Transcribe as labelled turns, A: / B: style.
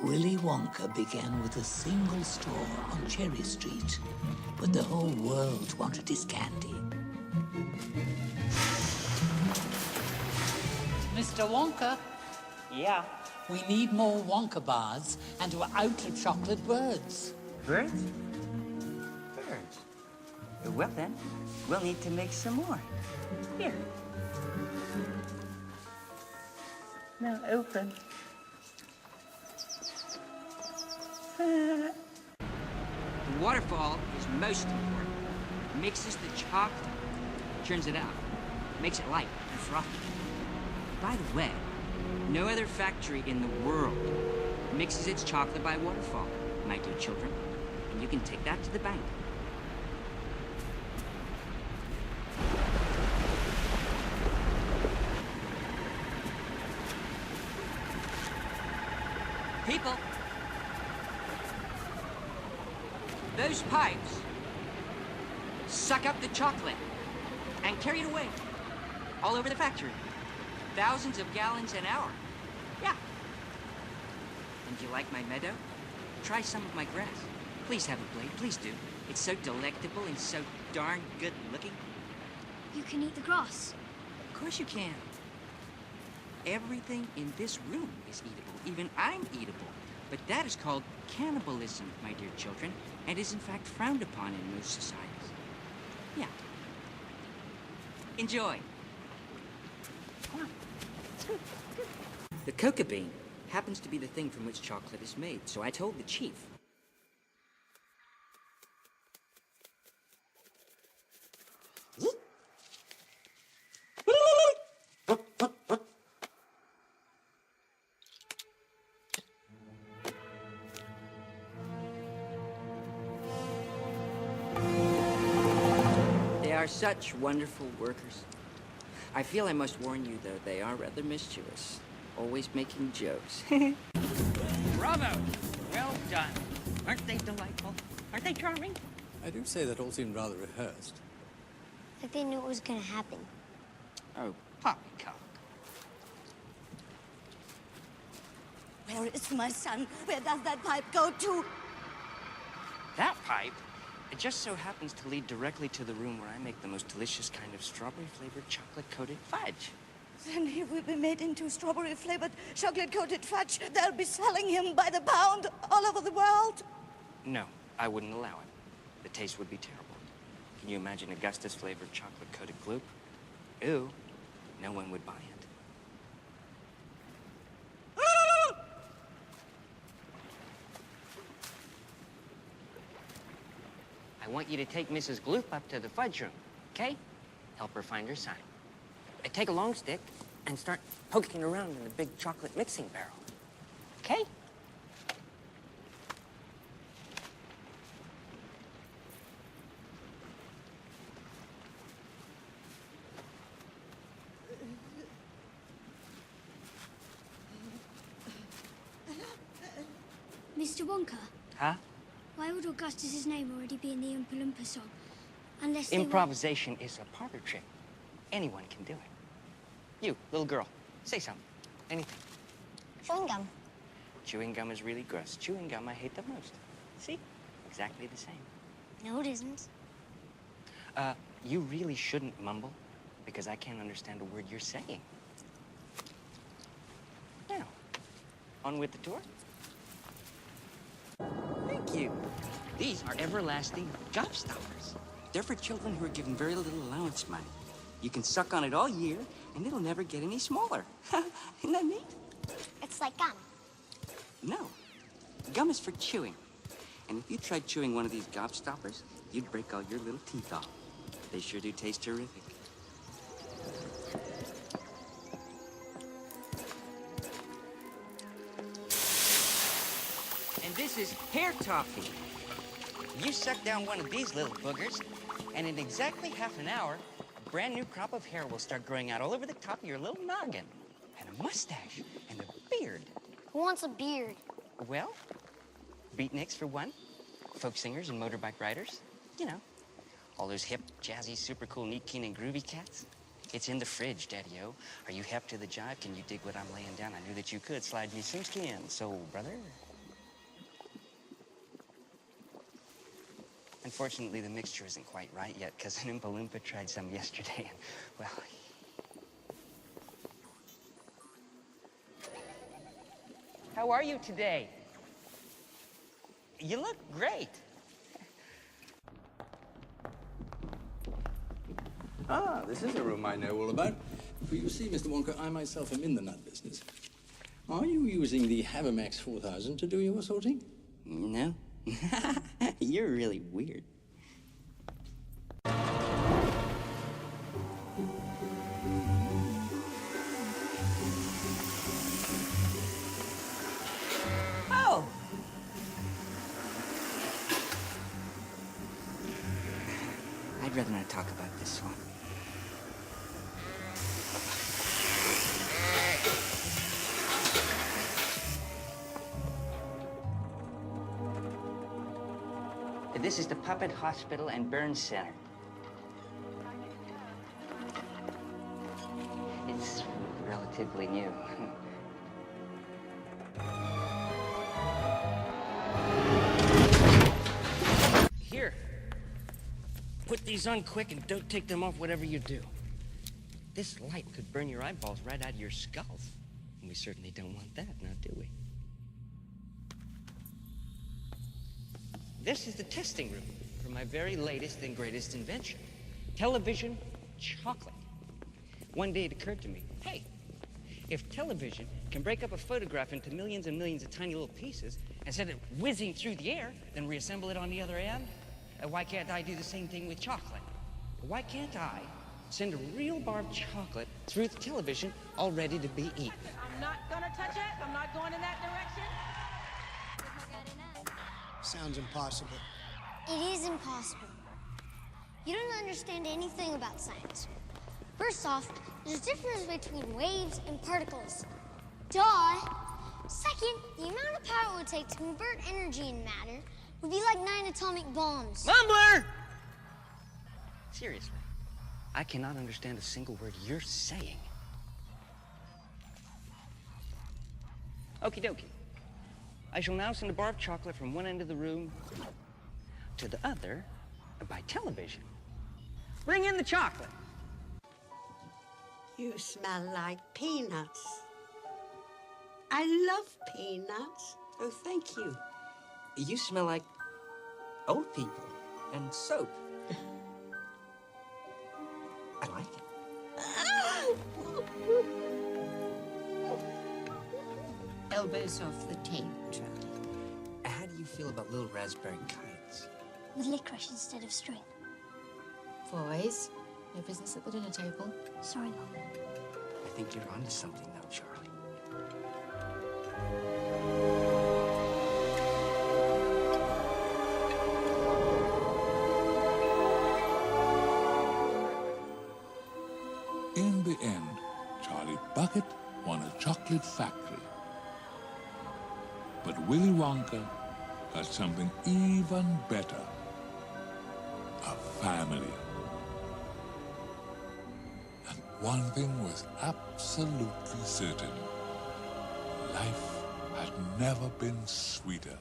A: Willy Wonka began with a single store on Cherry Street, but the whole world wanted his candy. Mr. Wonka?
B: Yeah.
A: We need more Wonka bars, and we're out of chocolate birds.
B: Birds? Birds. Well then, we'll need to make some more. Here. Now open.
C: The waterfall is most important. Mixes the chocolate, churns it out, makes it light and frothy. By the way, no other factory in the world mixes its chocolate by waterfall, my dear children. And you can take that to the bank. People, those pipes suck up the chocolate and carry it away all over the factory. Thousands of gallons an hour. Yeah. And do you like my meadow? Try some of my grass. Please have a blade, please do. It's so delectable and so darn good looking.
D: You can eat the grass.
C: Of course you can. Everything in this room is eatable. Even I'm eatable. But that is called cannibalism, my dear children, and is in fact frowned upon in most societies. Yeah. Enjoy. Come on. It's good. Good. The coca bean happens to be the thing from which chocolate is made, so I told the chief. They are such wonderful workers. I feel I must warn you, though, they are rather mischievous. Always making jokes.
E: Bravo! Well done. Aren't they delightful? Aren't they charming?
F: I do say that all seemed rather rehearsed.
D: Like they knew it was gonna happen.
E: Oh, poppycock.
G: Where is my son? Where does that pipe go to?
C: That pipe, it just so happens to lead directly to the room where I make the most delicious kind of strawberry-flavored chocolate-coated fudge.
G: Then he will be made into strawberry-flavored, chocolate-coated fudge. They'll be selling him by the pound all over the world.
C: No, I wouldn't allow it. The taste would be terrible. Can you imagine Augustus-flavored chocolate-coated gloop? Ew, no one would buy it. I want you to take Mrs. Gloop up to the fudge room, okay? Help her find her son. Take a long stick and start poking around in the big chocolate mixing barrel, okay?
D: Mr. Wonka,
C: Huh?
D: why would Augustus's name already be in the Oompa Loompa song? Unless they were...
C: Improvisation is a parlor trick. Anyone can do it. You, little girl, say something. Anything.
D: Chewing gum.
C: Chewing gum is really gross. Chewing gum I hate the most. See? Exactly the same.
D: No, it isn't.
C: You really shouldn't mumble, because I can't understand a word you're saying. Now, on with the tour. Thank you. These are everlasting gobstoppers. They're for children who are given very little allowance money. You can suck on it all year, and it'll never get any smaller. Isn't that neat?
D: It's like gum.
C: No. Gum is for chewing. And if you tried chewing one of these gobstoppers, you'd break all your little teeth off. They sure do taste terrific. And this is hair toffee. You suck down one of these little boogers, and in exactly half an hour, a brand new crop of hair will start growing out all over the top of your little noggin. And a mustache, and a beard.
D: Who wants a beard?
C: Well, beatniks for one, folk singers and motorbike riders. You know, all those hip, jazzy, super cool, neat, keen, and groovy cats. It's in the fridge, Daddy-O. Are you hep to the jive? Can you dig what I'm laying down? I knew that you could. Slide me some skin, soul brother.
B: Unfortunately, the mixture isn't quite right yet, because an Oompa Loompa tried some yesterday, and, well... How are you today? You look great.
F: Ah, this is a room I know all about. For you see, Mr. Wonka, I myself am in the nut business. Are you using the Havermax 4000 to do your sorting?
B: No. You're really weird. Oh! I'd rather not talk about this one. This is the Puppet Hospital and Burn Center. It's relatively new.
H: Here. Put these on quick and don't take them off whatever you do. This light could burn your eyeballs right out of your skulls. And we certainly don't want that, now do we? This is the testing room for my very latest and greatest invention. Television chocolate. One day it occurred to me, hey, if television can break up a photograph into millions and millions of tiny little pieces and send it whizzing through the air, then reassemble it on the other end, why can't I do the same thing with chocolate? Why can't I send a real bar of chocolate through the television all ready to be eaten?
E: I'm not gonna touch it. I'm not going in that direction.
I: Sounds impossible.
D: It is impossible. You don't understand anything about science. First off, there's a difference between waves and particles. Duh! Second, the amount of power it would take to convert energy in matter would be like 9 atomic bombs.
H: Mumbler!
B: Seriously, I cannot understand a single word you're saying. Okie dokie. I shall now send a bar of chocolate from one end of the room to the other by television. Bring in the chocolate.
J: You smell like peanuts. I love peanuts.
C: Oh, thank you. You smell like old people and soap. I like it.
A: Elbows off the table, Charlie.
C: How do you feel about little raspberry kites?
D: With licorice instead of string.
K: Boys, no business at the dinner table.
D: Sorry, Mom.
C: I think you're onto something, though, Charlie.
L: In the end, Charlie Bucket won a chocolate factory. But Willy Wonka got something even better. A family. And one thing was absolutely certain. Life had never been sweeter.